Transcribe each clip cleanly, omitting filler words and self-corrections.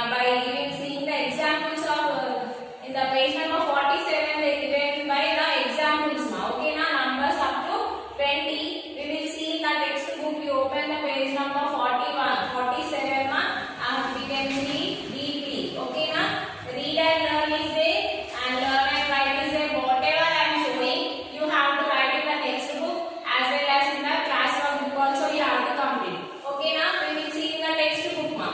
now by giving seeing the examples of in the page number 47 they given by the examples now. Okay, now numbers up to 20 we will see in the textbook. You open the page number 41 47 we can see deeply. Okay, now read and learn is there and learn and write is there. Whatever I am showing you have to write in the textbook as well as in the classwork book also you have to complete. Okay, now we will see in the textbook ma.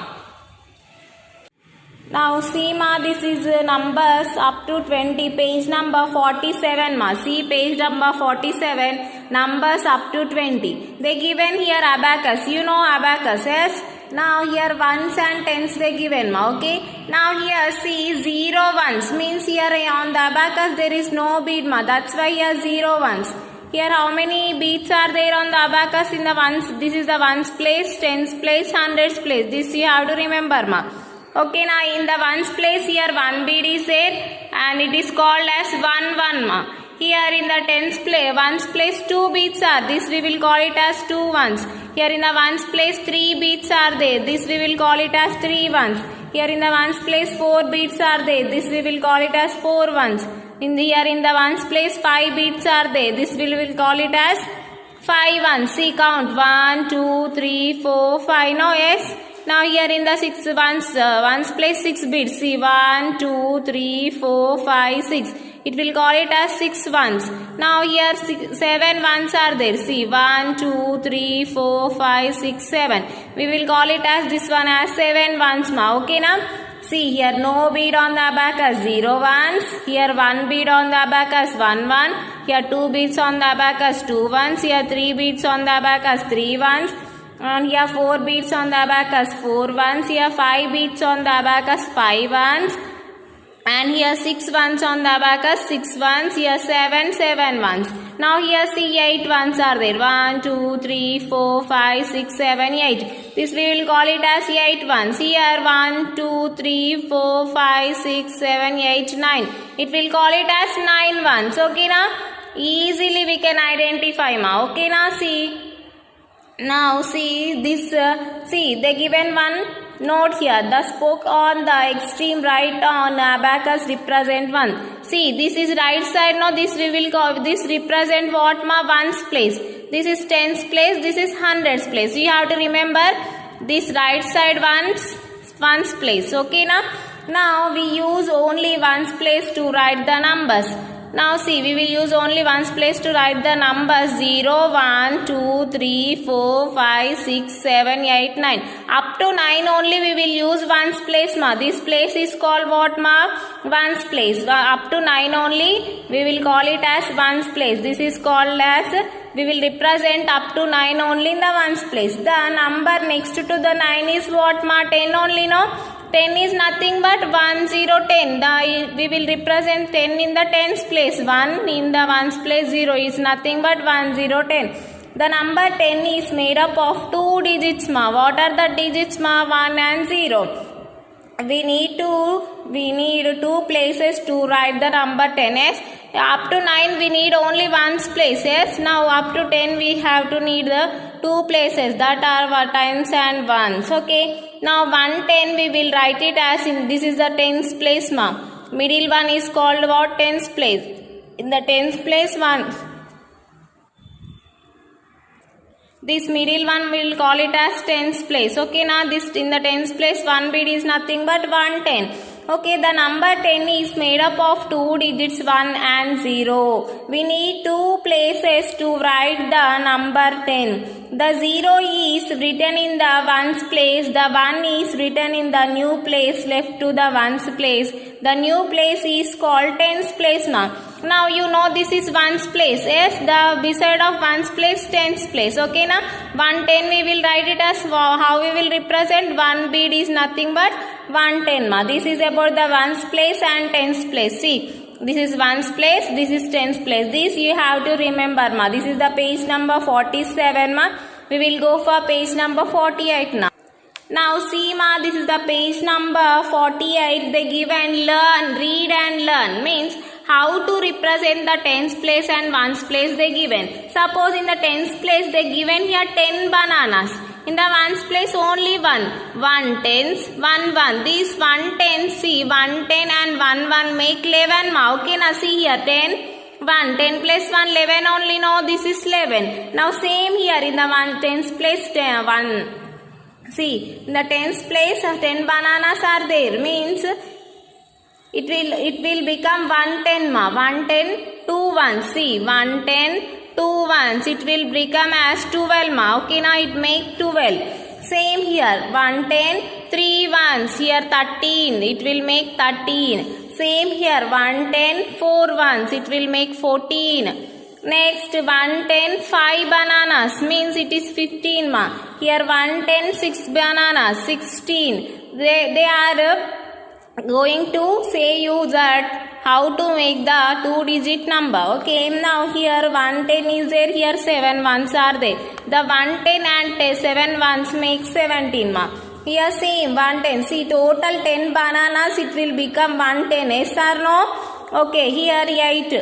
Now see ma, this is numbers up to 20, page number 47 ma. See page number 47, numbers up to 20. They given here abacus. You know abacus, yes? Now here ones and tens they given ma. Okay. Now here see 0 ones means here on the abacus there is no bead ma. That's why here 0 ones. Here how many beads are there on the abacus in the ones? This is the ones place, tens place, hundreds place. This you have to remember ma. Okay, now in the ones place here one bead is there and it is called as 1 1 ma. Here in the tens place, ones place 2 beads are. This we will call it as 2 ones. Here in the ones place 3 beads are there. This we will call it as 3 ones. Here in the ones place 4 beads are there. This we will call it as 4 ones. Here in the ones place 5 beads are there. This we will call it as 5 ones. See count 1 2 3 4 5. Now yes. Now here in the 6 ones place 6 beads. See 1 2 3 4 5 6. It will call it as 6 ones. Now here 7 ones are there. See 1 2 3 4 5 6 7. We will call it as this one as 7 ones ma. Okay now. See here no bead on the abacus 0 ones. Here 1 bead on the abacus 1 1. Here 2 beads on the abacus 2 ones. Here 3 beads on the abacus 3 ones. And here 4 beads on the abacus 4 ones. Here 5 beads on the abacus 5 ones. And here 6 ones on the abacus 6 ones. Here 7 ones. Now here see 8 ones are there. 1 2 3 4 5 6 7 8. This we will call it as 8 ones. Here 1 2 3 4 5 6 7 8 9. It will call it as 9 ones. Okay now. Easily we can identify ma. Okay now see. Now see this, see they given one note here. The spoke on the extreme right on abacus represent 1. See this is right side. Now this we will call, this represent what ma? Ones place. This is tens place. This is hundreds place. You have to remember this right side ones place. Okay now. Now we use only ones place to write the numbers. Now see we will use only ones place to write the numbers 0, 1, 2, 3, 4, 5, 6, 7, 8, 9. Up to 9 only we will use ones place ma. This place is called what ma? Ones place. Up to 9 only we will call it as ones place. This is called as, we will represent up to 9 only in the ones place. The number next to the 9 is what ma? 10 only no? 10 is nothing but 1 0 10. We will represent 10 in the tens place. 1 in the ones place 0 is nothing but 1 0 10. The number 10 is made up of 2 digits ma. What are the digits ma? 1 and 0. We need 2 places to write the number 10. Yes. Up to 9 we need only ones place. Yes. Now up to 10 we have to need the 2 places that are tens and ones. Okay. Now 110 we will write it as in, this is the tens place ma. Middle one is called what? Tens place. In the tens place 1. This middle one we will call it as tens place. Okay now this in the tens place 1 bead is nothing but 110. Okay, the number 10 is made up of 2 digits 1 and 0. We need 2 places to write the number 10. The 0 is written in the ones place. The 1 is written in the new place left to the ones place. The new place is called tens place now. Now you know this is ones place. Yes, the beside of ones place tens place. Okay now 110 we will write it as how we will represent 1 bead is nothing but 110 ma. This is about the ones place and tens place. See, this is ones place, this is tens place. This you have to remember ma. This is the page number 47 ma. We will go for page number 48 now. Now see ma, this is the page number 48. They give and learn, read and learn means how to represent the tens place and ones place they given. Suppose in the tens place they given here 10 bananas. In the ones place only 1. 1 tens, 1 1. These 1 tens, see 1 10 and 1 1 make 11 ma. Okay, now see here 10. 1 10 plus 1 11 only, no, this is 11. Now same here in the 1 tens place 10, 1. See in the tens place 10 bananas are there, means it will become 110 ma. 110 2 1. See 110 2 ones, it will become as 12 ma. Okay, now it make 12. Same here 110 3 ones, here 13, it will make 13. Same here 110 4 ones, it will make 14. Next 110 5 bananas, means it is 15 ma. Here 110 6 bananas, 16. They are going to say you that how to make the 2-digit number. Okay, now here 110 is there, here 7 ones are there. The 110 and 7 ones make 17 ma. Here same 110, see total 10 bananas, it will become 110. Yes or no? Okay, here 8.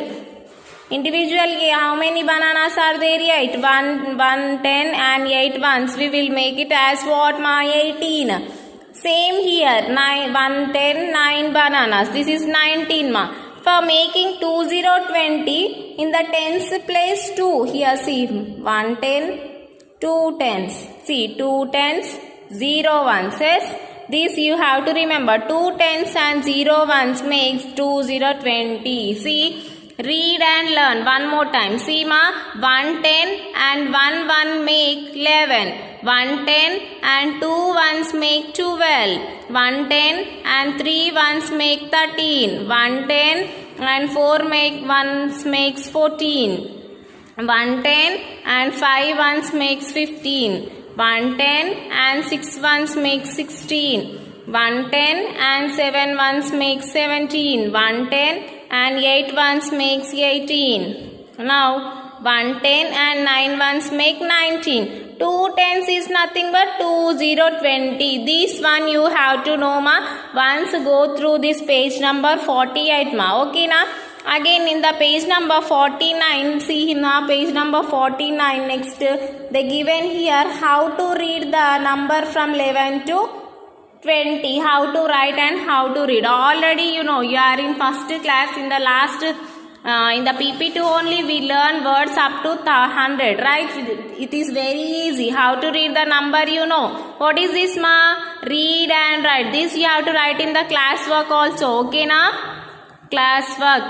Individually, how many bananas are there? 8. 110 and 8 ones. We will make it as what ma? 18. Same here 110 9 bananas. This is 19 ma. For making 2020 in the tens place 2. Here see 110 2 tens. See 2 tens 0 ones. Yes. This you have to remember. 2 tens and 0 ones makes 2020. See. Read and learn one more time. See ma, 110 and 1 1 make 11. 110 and 2 ones make 12. 110 and 3 ones make 13. 110 and 4 make ones makes 14. 110 and 5 ones makes 15. 110 and 6 ones makes 16. 110 and 7 ones makes 17. 110 and 8 ones makes 18. Now 110 and 9 ones make 19. 2 tens is nothing but 2020. This one you have to know ma. Once go through this page number 48 ma. Okay na. Again in the page number 49, see na page number 49 next they given here how to read the number from 11 to 20, how to write and how to read. Already you know, you are in first class. In the last in the PP2 only we learn words up to 100, right? It is very easy. How to read the number, you know. What is this ma? Read and write. This you have to write in the class work also. Okay na? Class work.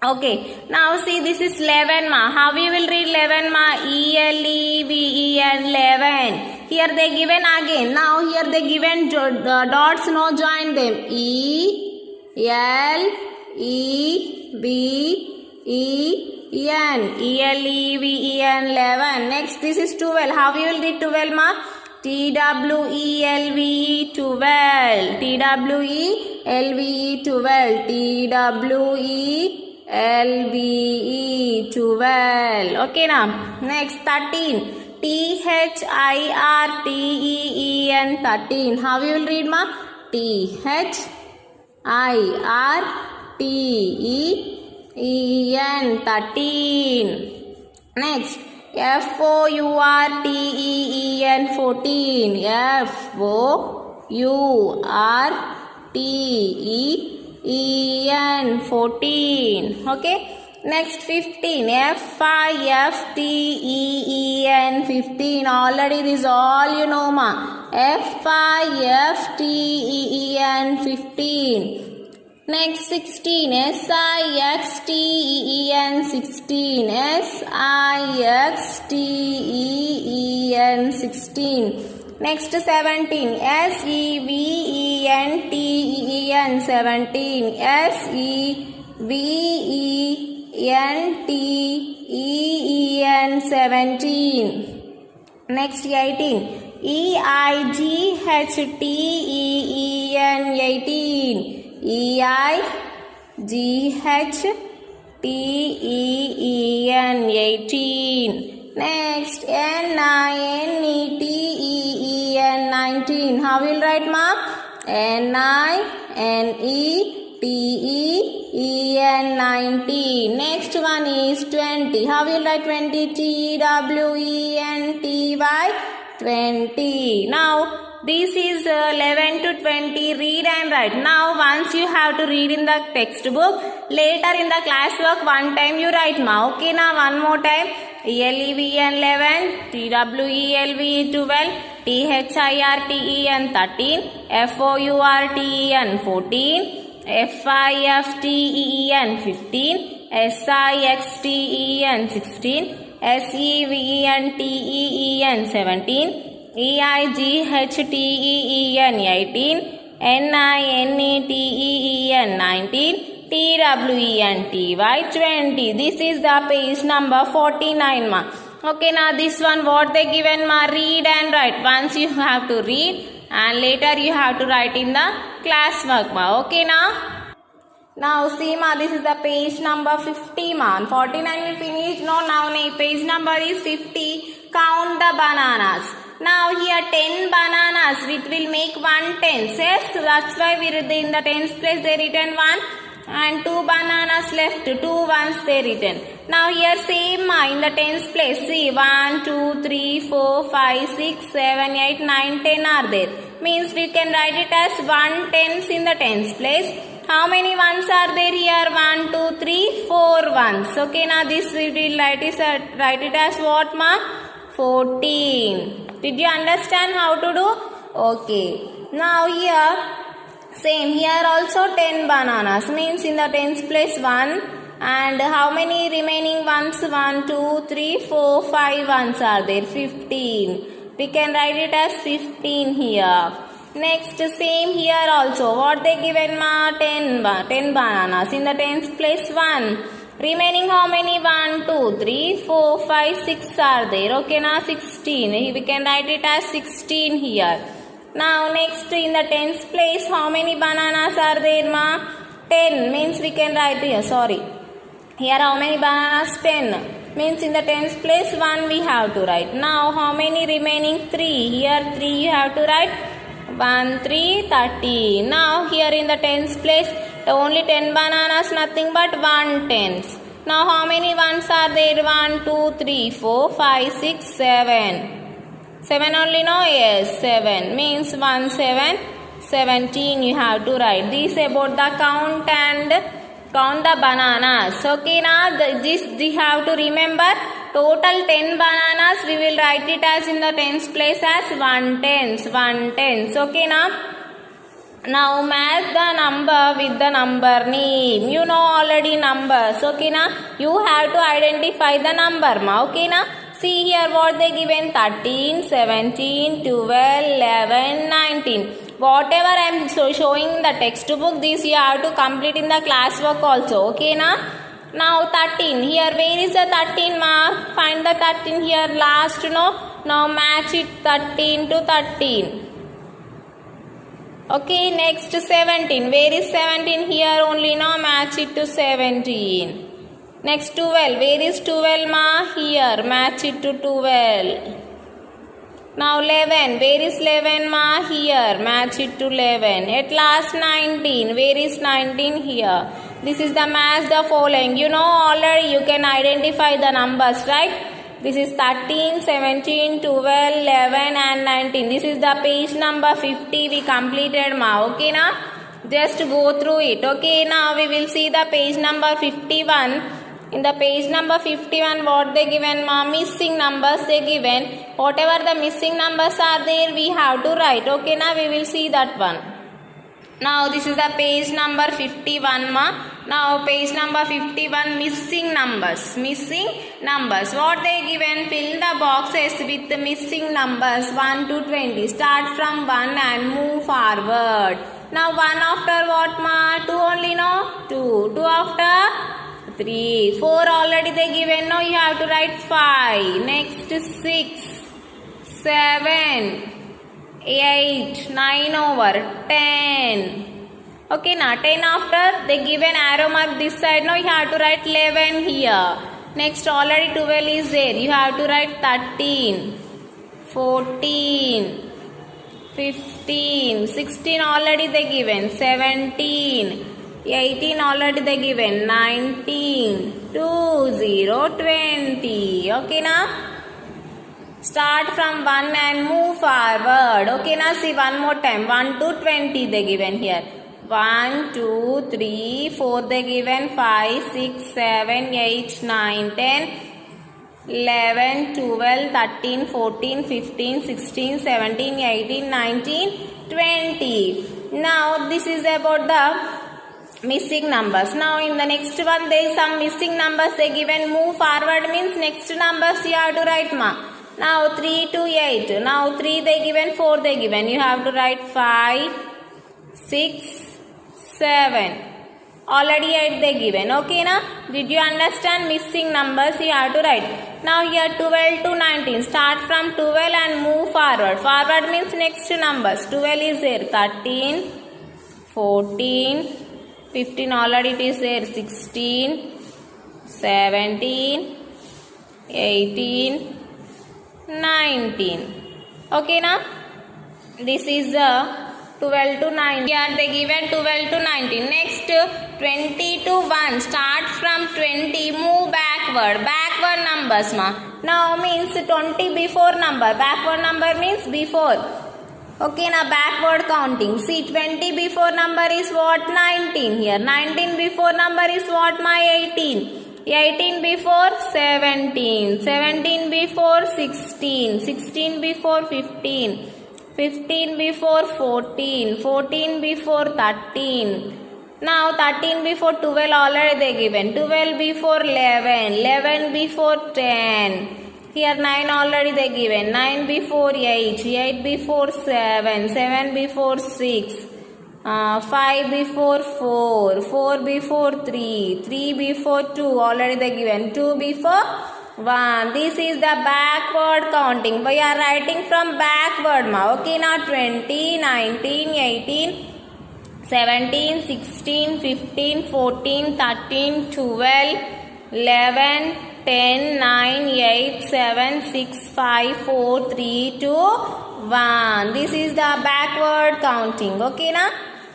Okay. Now see, this is 11 ma. How we will read 11 ma? E-L-E-V-E-N 11. Here they given again. Now here they given dots, no, join them. E-L-E-V-E-N. E-L-E-V-E-N 11. Next this is 12. How we will read 12 ma? T-W-E-L-V-E 12. T-W-E-L-V-E 12. T-W-E-L-V-E 12. Okay now. Next 13. T-H-I-R-T-E-E-N 13. How you will read ma? T-H-I-R-T-E-E-N 13. Next F-O-U-R-T-E-E-N 14. F-O-U-R-T-E-E-N 14. Okay. Next 15. F-I-F-T-E-E-N 15. Already this all you know ma. F-I-F-T-E-E-N 15. Next 16. S-I-X-T-E-E-N 16. S-I-X-T-E-E-N 16. Next 17. S-E-V-E-N-T-E-E-N 17. S-E-V-E-N-T-E-E-N 17. Next 18. E-I-G-H-T-E-E-N 18. E-I-G-H-T-E-E-N 18. Next N-I-N-E-T-E-E-N 19. How will write ma? N-I-N-E-T-E-E-N 19. Next one is 20. How will write 20? T-W-E-N-T-Y 20. Now this is 11 to 20. Read and write. Now once you have to read in the textbook, later in the classwork one time you write ma. Okay, now one more time. ELEVEN 11, TWELVE 12, THIRTEN 13, FOURTEN 14, FIFTEN 15, SIXTEN 16, SEVENTEEN 17, EIGHTEEN 18, NINETEEN 19, TWENTY 20. This is the page number 49 ma. Okay, now this one what they given ma, read and write. Once you have to read and later you have to write in the classwork ma. Okay now. Now see ma, this is the page number 50 ma. 49 we finished. Now page number is 50. Count the bananas. Now here 10 bananas which will make 1 tens. Yes, that's why we in the tens place they written 1 and 2 bananas left, 2 ones they written. Now here same in the tens place. See 1, 2, 3, 4, 5, 6, 7, 8, 9, 10 are there. Means we can write it as 1 tens in the tens place. How many ones are there here? 1, 2, 3, 4 ones. Okay, now this we will write it as what ma? 14. Did you understand how to do? Okay. Now here same, here also 10 bananas, means in the tens place 1, and how many remaining ones? 1, 2, 3, 4, 5 ones are there, 15. We can write it as 15 here. Next same here also, what they given ma? 10 bananas, in the tens place 1. Remaining how many? 1, 2, 3, 4, 5, 6 are there. Okay, now 16. We can write it as 16 here. Now next in the tens place, how many bananas are there ma? 10. Means we can write here, sorry. Here how many bananas? 10. Means in the tens place 1 we have to write. Now how many remaining? 3. Here 3 you have to write. 1, 3, 30. Now here in the tens place, only 10 bananas, nothing but 1 tens. Now how many ones are there? 1, 2, 3, 4, 5, 6, 7. 7 only, no? Yes, 7. Means 1, 7, 17 you have to write. This about the count and count the bananas. Okay, now this you have to remember. Total 10 bananas, we will write it as in the tens place as 1 tens. Okay, now match the number with the number name. You know already numbers. Okay, now you have to identify the number ma. Okay, now see here what they given: 13, 17, 12, 11, 19. Whatever I am showing in the textbook, this you have to complete in the classwork also. Okay, now 13. Here where is the 13 ma? Find the 13 here last, no? Now match it 13 to 13. Okay, next 17. Where is 17? Here only, no? Match it to 17. Next 12. Where is 12 ma? Here. Match it to 12. Now 11. Where is 11 ma? Here. Match it to 11. At last 19. Where is 19? Here. This is the match the following. You know already you can identify the numbers, right? This is 13, 17, 12, 11 and 19. This is the page number 50 we completed ma. Okay now? Just go through it. Okay, now we will see the page number 51. In the page number 51, what they given ma? Missing numbers they given. Whatever the missing numbers are there, we have to write. Okay, now we will see that one. Now this is the page number 51 ma. Now page number 51, missing numbers. What they given? Fill the boxes with the missing numbers 1 to 20. Start from 1 and move forward. Now 1 after what ma? 2 only, no? 2. 2 after 3. 4 already they given. Now you have to write 5. Next 6, 7, 8, 9 over 10. Okay, now 10 after they give an arrow mark this side. Now you have to write 11 here. Next already 12 is there. You have to write 13, 14, 15, 16 already they given, 17, 18 already they given, 19, 20, 20. Okay now? Start from 1 and move forward. Okay, now see one more time. 1 to 20 they given here. 1, 2, 3, 4 they given. 5, 6, 7, 8, 9, 10, 11, 12, 13, 14, 15, 16, 17, 18, 19, 20. Now this is about the missing numbers. Now in the next one there is some missing numbers they given. Move forward means next numbers you have to write ma. Now 3 to 8. Now 3 they given, 4 they given. You have to write 5, 6, 7. Already 8 they given. Okay na? Did you understand? Missing numbers you have to write. Now here 12 to 19. Start from 12 and move forward. Forward means next numbers. 12 is there. 13, 14, 15 already it is there. 16, 17, 18, 19. Okay now? This is the 12 to 9. Here they given 12 to 19. Next 20 to 1. Start from 20. Move backward. Backward numbers ma. Now means 20 before number. Backward number means before. Okay now backward counting. See 20 before number is what? 19 here. 19 before number is what ma? 18. 18 before 17. 17 before 16. 16 before 15. 15 before 14, 14 before 13. Now 13 before 12 already they given. 12 before 11, 11 before 10. Here 9 already they given. 9 before 8, 8 before 7, 7 before 6, 5 before 4, 4 before 3, 3 before 2 already they given. 2 before 1. This is the backward counting. We are writing from backward ma. Okay now 20, 19, 18, 17, 16, 15, 14, 13, 12, 11, 10, 9, 8, 7, 6, 5, 4, 3, 2, 1. This is the backward counting. Okay na?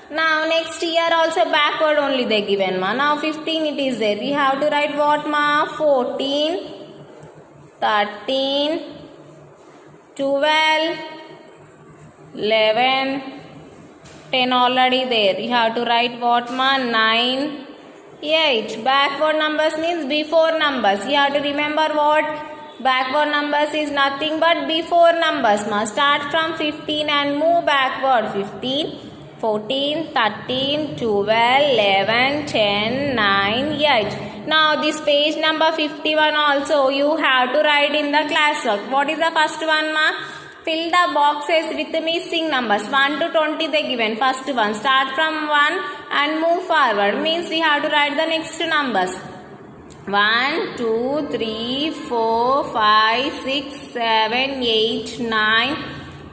Now next year also backward only they given ma. Now 15 it is there. We have to write what ma? 14, 13, 12, 11, 10 already there. You have to write what ma? 9, 8. Backward numbers means before numbers. You have to remember what? Backward numbers is nothing but before numbers ma. Start from 15 and move backward. 15, 14, 13, 12, 11, 10, 9, 8. Now this page number 51 also you have to write in the classwork. What is the first one ma? Fill the boxes with missing numbers. 1 to 20 they given. First one. Start from 1 and move forward. Means we have to write the next numbers. 1, 2, 3, 4, 5, 6, 7, 8, 9,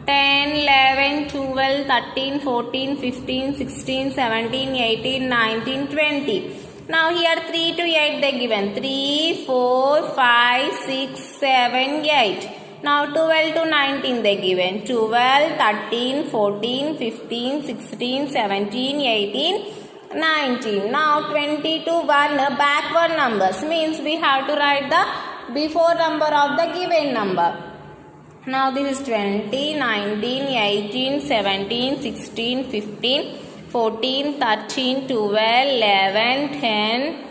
10, 11, 12, 13, 14, 15, 16, 17, 18, 19, 20. Now here 3 to 8 they given. 3, 4, 5, 6, 7, 8. Now 12 to 19 they given. 12, 13, 14, 15, 16, 17, 18, 19. Now 20 to 1 backward numbers. Means we have to write the before number of the given number. Now this is 20, 19, 18, 17, 16, 15, 14, 13, 12, 11, 10,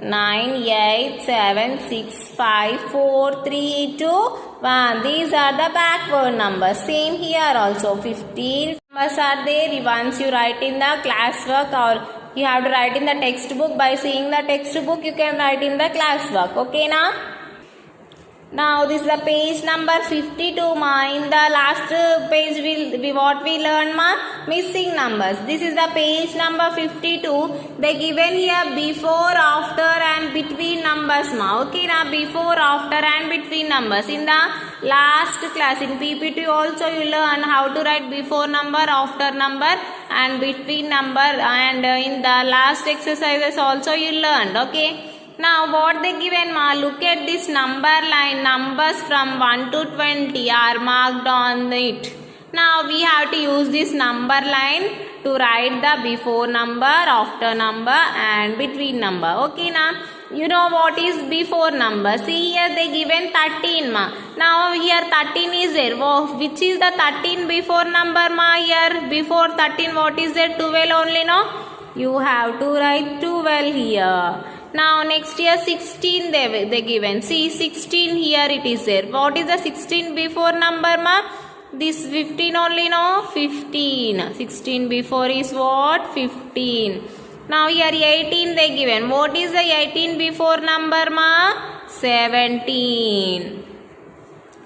9, 8, 7, 6, 5, 4, 3, 2, 1. These are the backward numbers. Same here also. 15 numbers are there. Once you write in the classwork or you have to write in the textbook. By seeing the textbook you can write in the classwork. Okay now? Now this is the page number 52 ma. In the last page what we learn ma? Missing numbers. This is the page number 52. They given here before, after and between numbers ma. Okay na? Before, after and between numbers. In the last class in PPT also you learn how to write before number, after number and between number, and in the last exercises also you learned. Okay. Now what they given ma? Look at this number line. Numbers from 1 to 20 are marked on it. Now we have to use this number line to write the before number, after number and between number. Okay now. You know what is before number? See here they given 13 ma. Now here 13 is there. Which is the 13 before number ma? Here before 13 what is there? 12 only no? You have to write 12 here. Now next here 16 they given. See 16 here it is there. What is the 16 before number ma? This 15 only no? 15. 16 before is what? 15. Now here 18 they given. What is the 18 before number ma? 17.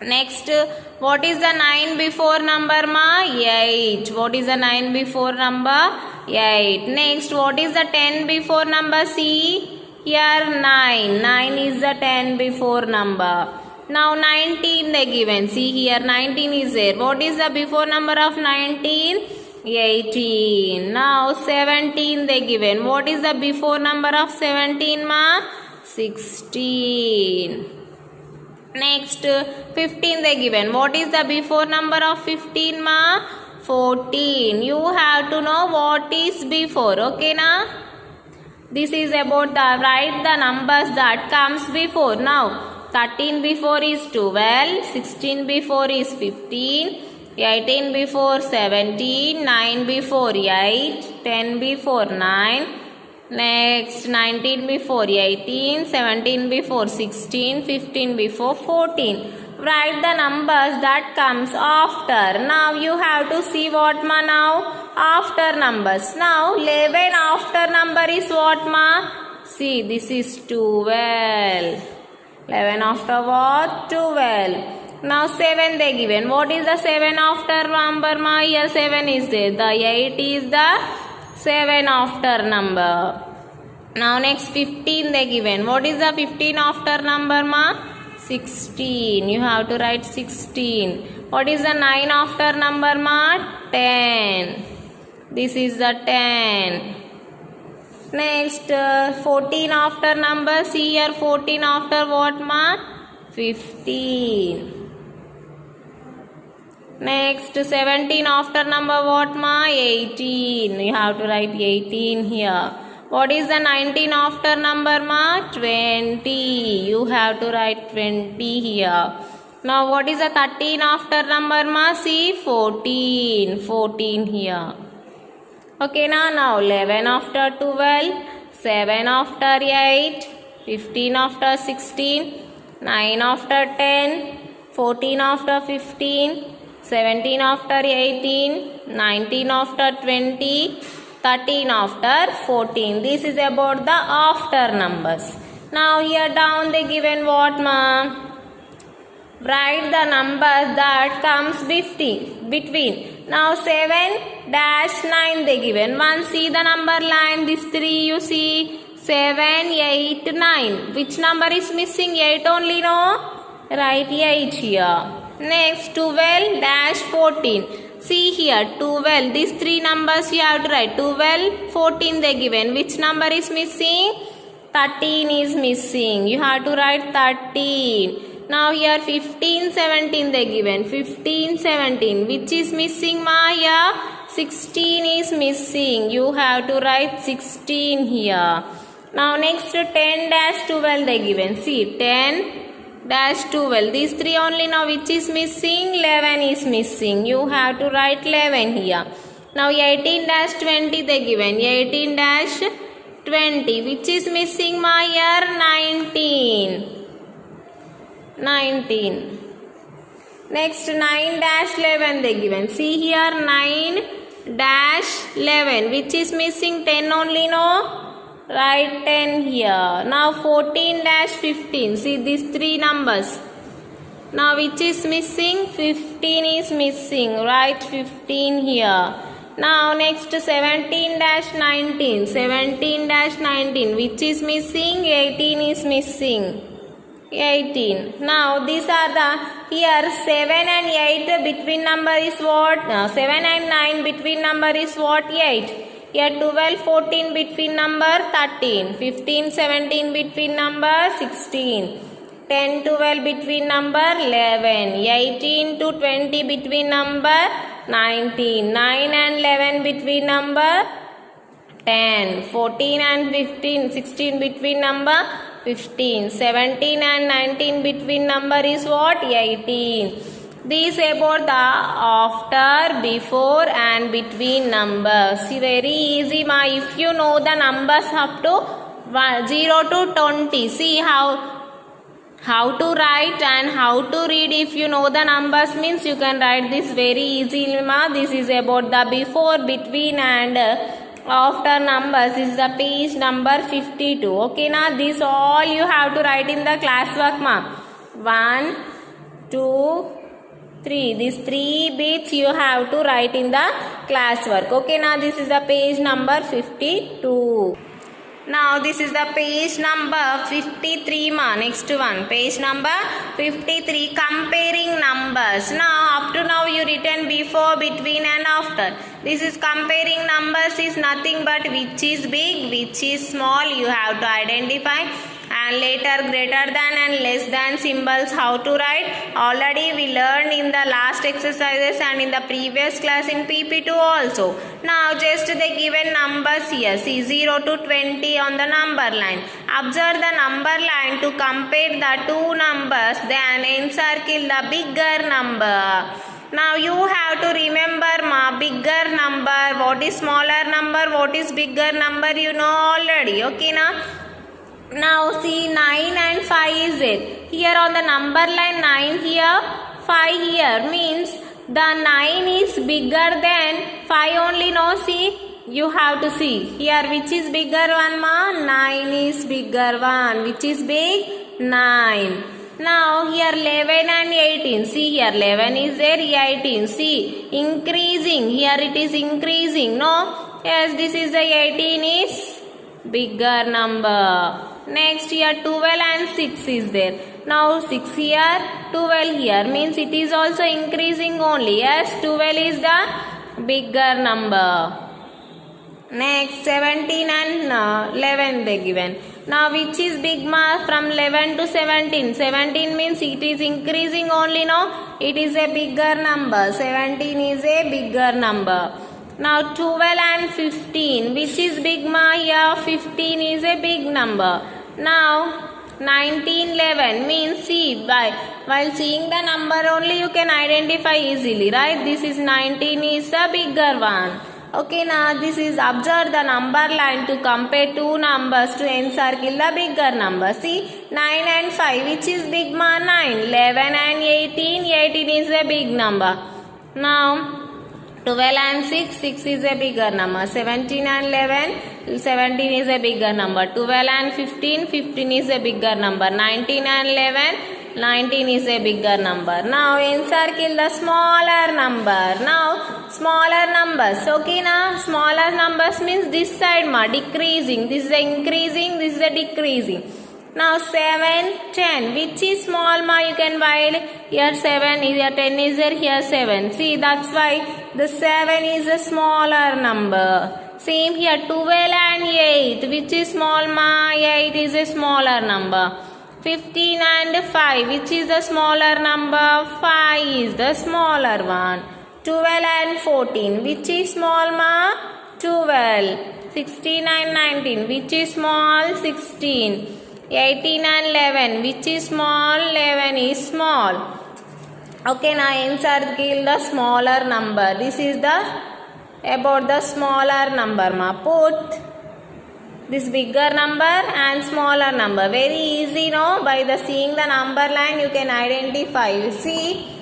Next, what is the 9 before number ma? 8. What is the 9 before number? 8. Next, what is the 10 before number? See, here 9. 9 is the 10 before number. Now 19 they given. See here 19 is there. What is the before number of 19? 18. Now 17 they given. What is the before number of 17 ma? 16. Next 15 they given. What is the before number of 15 ma? 14. You have to know what is before. Okay na? This is about the write the numbers that comes before. Now 13 before is 12. 16 before is 15. 18 before 17, 9 before 8, 10 before 9, next 19 before 18, 17 before 16, 15 before 14. Write the numbers that comes after. Now you have to see what ma now? After numbers. Now 11 after number is what ma? See this is 12. 11 after what? 12. Now 7 they given. What is the 7 after number ma? Here 7 is there. The 8 is the 7 after number. Now next 15 they given. What is the 15 after number ma? 16. You have to write 16. What is the 9 after number ma? 10. This is the 10. Next 14 after number. See here 14 after what ma? 15. Next 17 after number what ma? 18. You have to write 18 here. What is the 19 after number ma? 20. You have to write 20 here. Now what is the 13 after number ma? See 14. 14 here. Okay now 11 after 12, 7 after 8, 15 after 16, 9 after 10, 14 after 15, 17 after 18, 19 after 20, 13 after 14. This is about the after numbers. Now here down they given what ma? Write the numbers that comes between. Now 7 dash 9 they given. One see the number line. This 3 you see. 7, 8, 9. Which number is missing? 8 only no? Write 8 here. Next 12 dash 14. See here 12. These 3 numbers you have to write. 12, 14 they given. Which number is missing? 13 is missing. You have to write 13. Now here 15, 17 they given. 15, 17. Which is missing ma? Here 16 is missing. You have to write 16 here. Now next 10 dash 12 they given. See 10 dash 12. These 3 only now. Which is missing? 11 is missing. You have to write 11 here. Now 18 dash 20 they given. 18 dash 20. Which is missing ma? Here 19. 19. Next 9 dash 11 they given. See here 9 dash 11. Which is missing? 10 only no? Write 10 here. Now 14 dash 15. See these 3 numbers. Now which is missing? 15 is missing. Write 15 here. Now next 17 dash 19. 17 dash 19. Which is missing? 18 is missing. 18. Now these are the here 7 and 8 between number is what? 7 and 9 between number is what? 8. Here 12, 14 between number 13. 15, 17 between number 16. 10, 12 between number 11. 18 to 20 between number 19. 9 and 11 between number 10. 14 and 15, 16 between number 15. 17 and 19 between number is what? 18. These about the after, before and between numbers. Very easy ma. If you know the numbers up to 0 to 20, see how to write and how to read. If you know the numbers means you can write this very easily ma. This is about the before, between and after numbers. This is the page number 52. Okay na, this all you have to write in the classwork ma. 1, 2, 3. These 3 bits you have to write in the classwork. Okay now this is the page number 52. Now this is the page number 53 ma. Next one, page number 53, comparing numbers. Now up to now you written before, between and after. This is comparing numbers is nothing but which is big, which is small, you have to identify. And later greater than and less than symbols how to write. Already we learned in the last exercises and in the previous class in PP2 also. Now just the given numbers here. See 0 to 20 on the number line. Observe the number line to compare the two numbers, then encircle the bigger number. Now you have to remember ma, bigger number, what is smaller number, what is bigger number, you know already. Okay na? Now see 9 and 5 is it. Here on the number line 9 here, 5 here, means the 9 is bigger than 5 only. No, see, you have to see here which is bigger one ma. 9 is bigger one. Which is big? 9. Now here 11 and 18. See here 11 is there, 18. See, increasing. Here it is increasing. No, yes, this is the 18 is bigger number. Next here 12 and 6 is there. Now 6 here, 12 here, means it is also increasing only. Yes, 12 is the bigger number. Next 17 and 11 they given. Now which is big ma from 11 to 17? 17 means it is increasing only. No, it is a bigger number. 17 is a bigger number. Now 12 and 15, which is big ma here? 15 is a big number. Now 19, 11 means see, while seeing the number only you can identify easily, right? This is 19 is the bigger one. Okay, now this is observe the number line to compare two numbers to encircle the bigger number. See 9 and 5, which is big ma? 9. 11 and 18, 18 is a big number. Now 12 and 6, 6 is a bigger number. 17 and 11, 17 is a bigger number. 12 and 15, 15 is a bigger number. 19 and 11, 19 is a bigger number. Now encircle the smaller number. Now smaller numbers. Okay now, smaller numbers means this side ma, decreasing. This is the increasing, this is the decreasing. Now 7, 10, which is small ma, you can write here 7, here 10 is there, here 7. See, that's why the 7 is a smaller number. Same here 12 and 8, which is small ma, 8 is a smaller number. 15 and 5, which is the smaller number? 5 is the smaller one. 12 and 14, which is small ma? 12. 16 and 19, which is small? 16. 18 and 11, which is small? 11 is small. Okay, now encircle the smaller number. This is the about the smaller number ma. Put this bigger number and smaller number. Very easy, no? By the seeing the number line you can identify. You see,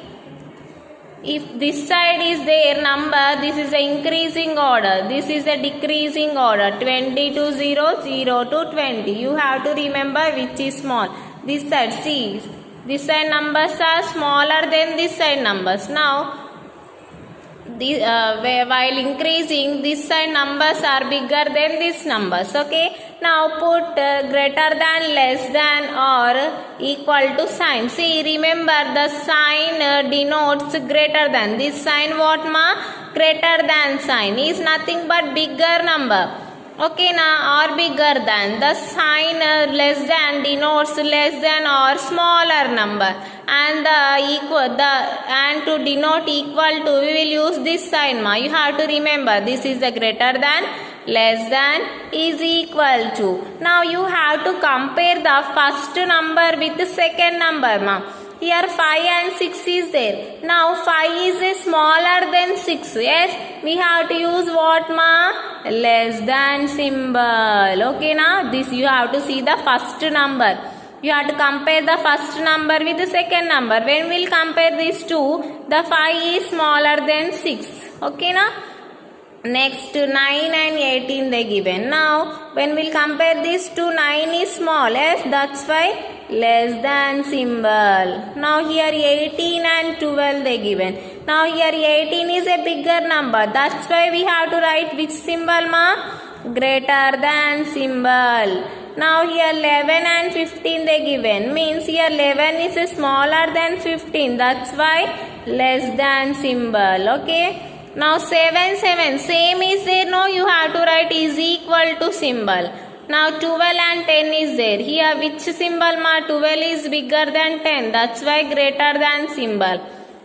if this side is their number, this is the increasing order, this is the decreasing order. 20 to 0, 0 to 20. You have to remember which is small. This side, see, this side numbers are smaller than this side numbers. Now while increasing, this side numbers are bigger than these numbers. Okay, now put greater than, less than or equal to sign. See, remember the sign denotes greater than. This sign what ma? Greater than sign is nothing but bigger number. Okay, now or bigger than. The sign less than denotes less than or smaller number, and and to denote equal to we will use this sign ma. You have to remember this is the greater than less than, is equal to. Now you have to compare the first number with the second number, ma. Here 5 and 6 is there. Now 5 is smaller than 6. Yes, we have to use what, ma? Less than symbol. Okay, now this you have to see the first number. You have to compare the first number with the second number. When we'll compare these two, the 5 is smaller than 6. Okay, now? Next 9 and 18 they given. Now, when we'll compare these two, 9 is small. Yes, that's why less than symbol. Now here 18 and 12 they given. Now here 18 is a bigger number. That's why we have to write which symbol, ma? Greater than symbol. Now here 11 and 15 they given. Means here 11 is smaller than 15. That's why less than symbol. Okay. Now 7, same is there. No, you have to write is equal to symbol. Now 12 and 10 is there. Here which symbol, ma? 12 is bigger than 10. That's why greater than symbol.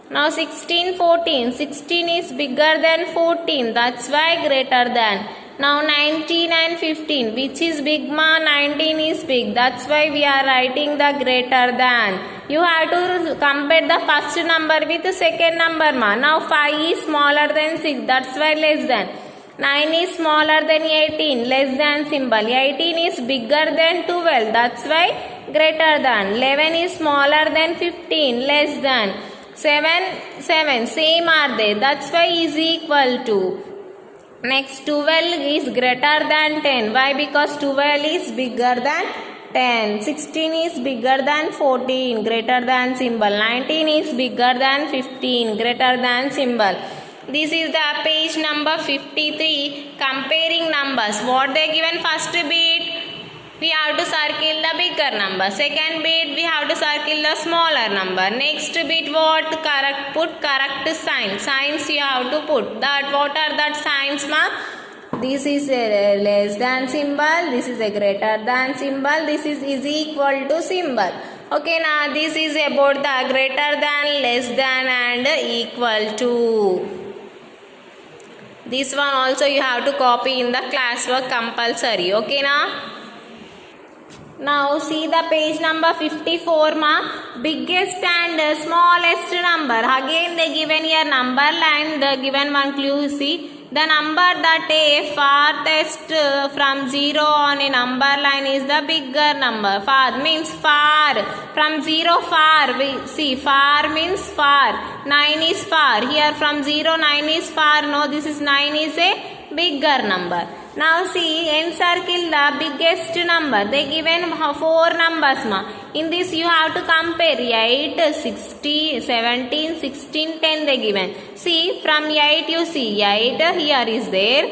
Now 16, 14. 16 is bigger than 14. That's why greater than. Now 19 and 15. Which is big, ma? 19 is big. That's why we are writing the greater than. You have to compare the first number with the second number, ma. Now 5 is smaller than 6. That's why less than. 9 is smaller than 18. Less than symbol. 18 is bigger than 12. That's why greater than. 11 is smaller than 15. Less than. 7, same are they. That's why is equal to. Next 12 is greater than 10. Why? Because 12 is bigger than 10. 16 is bigger than 14. Greater than symbol. 19 is bigger than 15. Greater than symbol. This is the page number 53. Comparing numbers. What they given first bit? We have to circle the bigger number. Second bit, we have to circle the smaller number. Next bit, what? Correct. Put correct sign. Signs you have to put. That what are that signs, ma? This is a less than symbol. This is a greater than symbol. This is equal to symbol. Okay, now this is about the greater than, less than and equal to. This one also you have to copy in the classwork compulsory. Okay, now? Now see the page number 54, ma. Biggest and smallest number. Again they given here number line. The given one clue. See the number that a farthest from 0 on a number line is the bigger number. Far means far. From 0 far. We see far means far. 9 is far. Here from 0 9 is far. No, this is 9 is a bigger number. Now see, encircle the biggest number. They given 4 numbers, ma. In this you have to compare 8, 60, 17, 16, 10 they given. See, from 8 you see 8 here is there.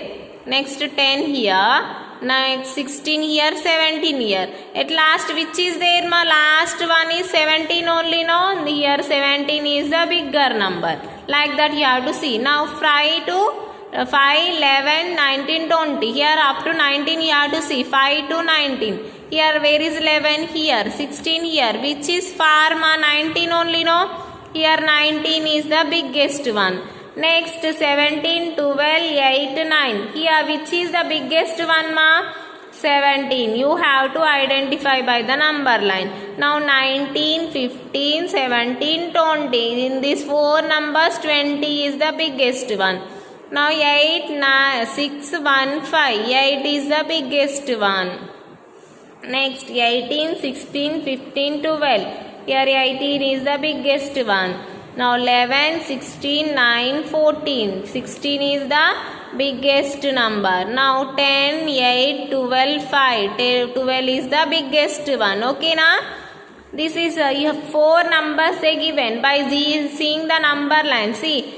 Next 10 here. Next 16 here, 17 here. At last which is there, ma? Last one is 17 only, no? Here 17 is the bigger number. Like that you have to see. Now try to 5, 11, 19, 20. Here up to 19 you have to see. 5 to 19. Here where is 11? Here. 16 here. Which is far, ma? 19 only, no? Here 19 is the biggest one. Next 17, 12, 8, 9. Here which is the biggest one, ma? 17. You have to identify by the number line. Now 19, 15, 17, 20. In these 4 numbers 20 is the biggest one. Now 8, 9, 6, 1, 5. 8 is the biggest one. Next 18, 16, 15, 12. Here 18 is the biggest one. Now 11, 16, 9, 14. 16 is the biggest number. Now 10, 8, 12, 5. 12 is the biggest one. Okay, na? This is you have 4 numbers they given by seeing the number line. See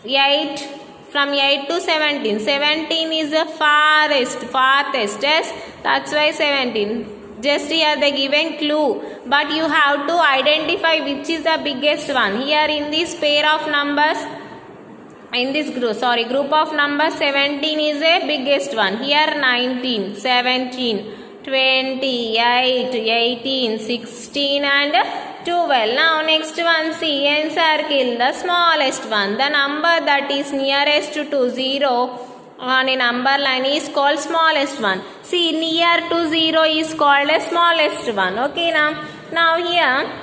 8. From 8 to 17. 17 is the farthest. Yes, that's why 17. Just here they given clue. But you have to identify which is the biggest one. Here in this pair of numbers, in this group of numbers, 17 is the biggest one. Here 19, 17, 28, 18, 16 and 12. Now next one, see, encircle the smallest one. The number that is nearest to 0 on a number line is called smallest one. See, near to 0 is called a smallest one. Okay, now here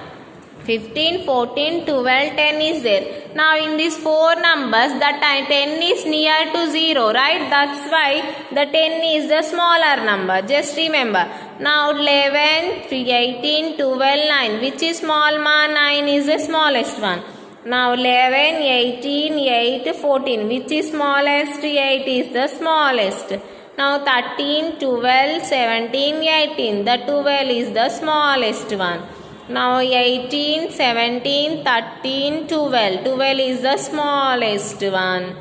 15, 14, 12, 10 is there. Now in these four numbers, the 10 is near to 0, right? That's why the 10 is the smaller number. Just remember. Now 11, 18, 12, 9. Which is small ma? 9 is the smallest one. Now 11, 18, 8, 14. Which is smallest? 8 is the smallest. Now 13, 12, 17, 18. The 12 is the smallest one. Now 18, 17, 13, 12. 12 is the smallest one.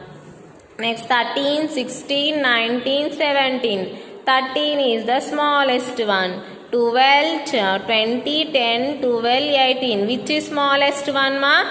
Next 13, 16, 19, 17. 13 is the smallest one. 12, 20, 10, 12, 18. Which is smallest one ma?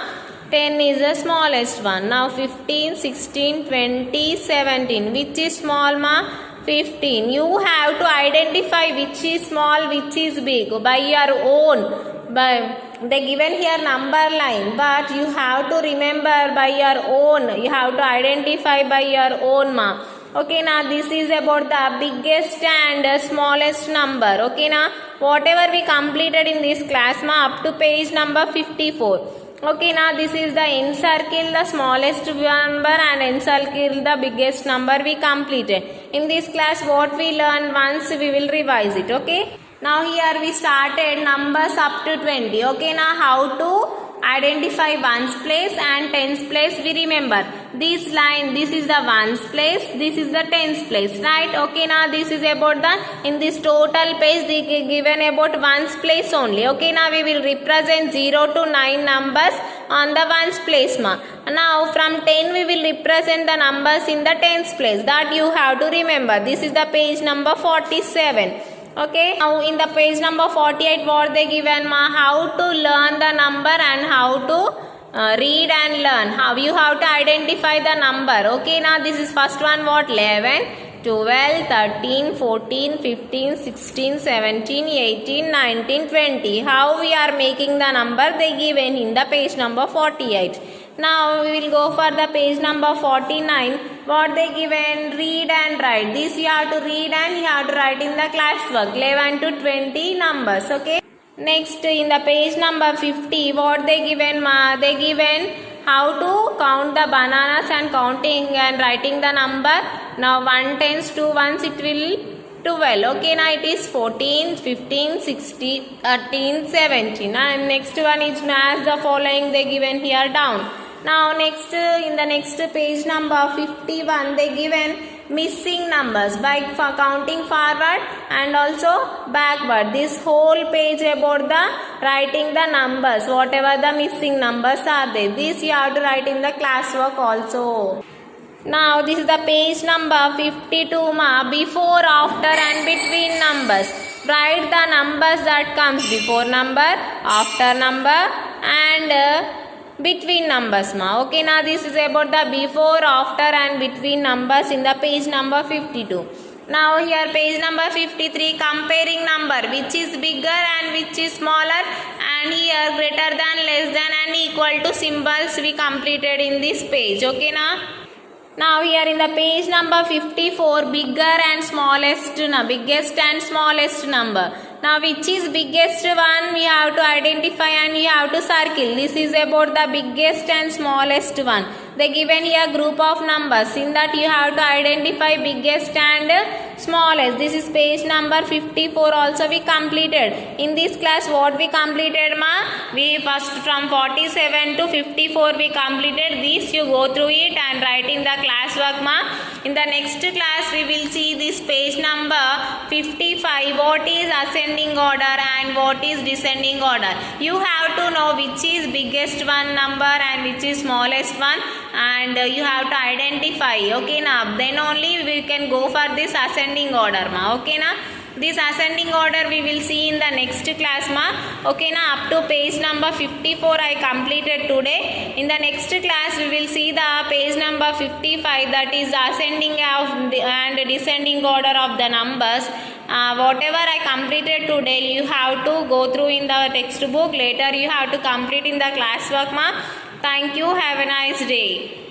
10 is the smallest one. Now 15, 16, 20, 17. Which is small ma? 15. You have to identify which is small, which is big by your own. But they given here number line, but you have to remember by your own. You have to identify by your own ma. Okay, now this is about the biggest and smallest number. Okay, now whatever we completed in this class ma, up to page number 54. Okay, now this is the encircle the smallest number and encircle the biggest number we completed. In this class what we learned, once we will revise it. Okay. Now here we started numbers up to 20. Okay, now how to identify ones place and tens place we remember. This line, this is the ones place, this is the tens place, right? Okay, now this is about the, in this total page they given about ones place only. Okay, now we will represent 0 to 9 numbers on the ones place ma. Now from 10 we will represent the numbers in the tens place. That you have to remember. This is the page number 47. Okay, now in the page number 48 what they given ma, how to learn the number and how to read and learn. How you have to identify the number. Okay, now this is first one what, 11, 12, 13, 14, 15, 16, 17, 18, 19, 20. How we are making the number they given in the page number 48. Now we will go for the page number 49. What they given, read and write. This you have to read and you have to write in the classwork. 11 to 20 numbers. Okay. Next in the page number 50, what they given ma? They given how to count the bananas and counting and writing the number. Now 1 tens, 2 ones, it will 12. Okay, now it is 14, 15, 16, 13, 17. And next one is as the following they given here down. Now next in the next page number 51 they given missing numbers by counting forward and also backward. This whole page about the writing the numbers, whatever the missing numbers are there. This you have to write in the classwork also. Now this is the page number 52 ma, before, after and between numbers. Write the numbers that comes before number, after number and between numbers ma. Okay, now this is about the before, after and between numbers in the page number 52. Now here page number 53, comparing number which is bigger and which is smaller, and here greater than, less than and equal to symbols we completed in this page. Okay, now here in the page number 54, bigger and smallest, biggest and smallest number. Now which is biggest one we have to identify and we have to circle. This is about the biggest and smallest one. They given here group of numbers. In that you have to identify biggest and smallest. This is page number 54 also we completed. In this class what we completed ma? We first from 47 to 54 we completed. This you go through it and write in the classwork ma. In the next class we will see this page number 55. What is ascending order and what is descending order. You have to know which is biggest one number and which is smallest one, and you have to identify. Okay, now then only we can go for this ascending order ma. Okay, now this ascending order we will see in the next class ma. Okay, now up to page number 54 I completed today. In the next class we will see the page number 55, that is the ascending and descending order of the numbers. Whatever I completed today you have to go through in the textbook. Later you have to complete in the classwork ma. Thank you. Have a nice day.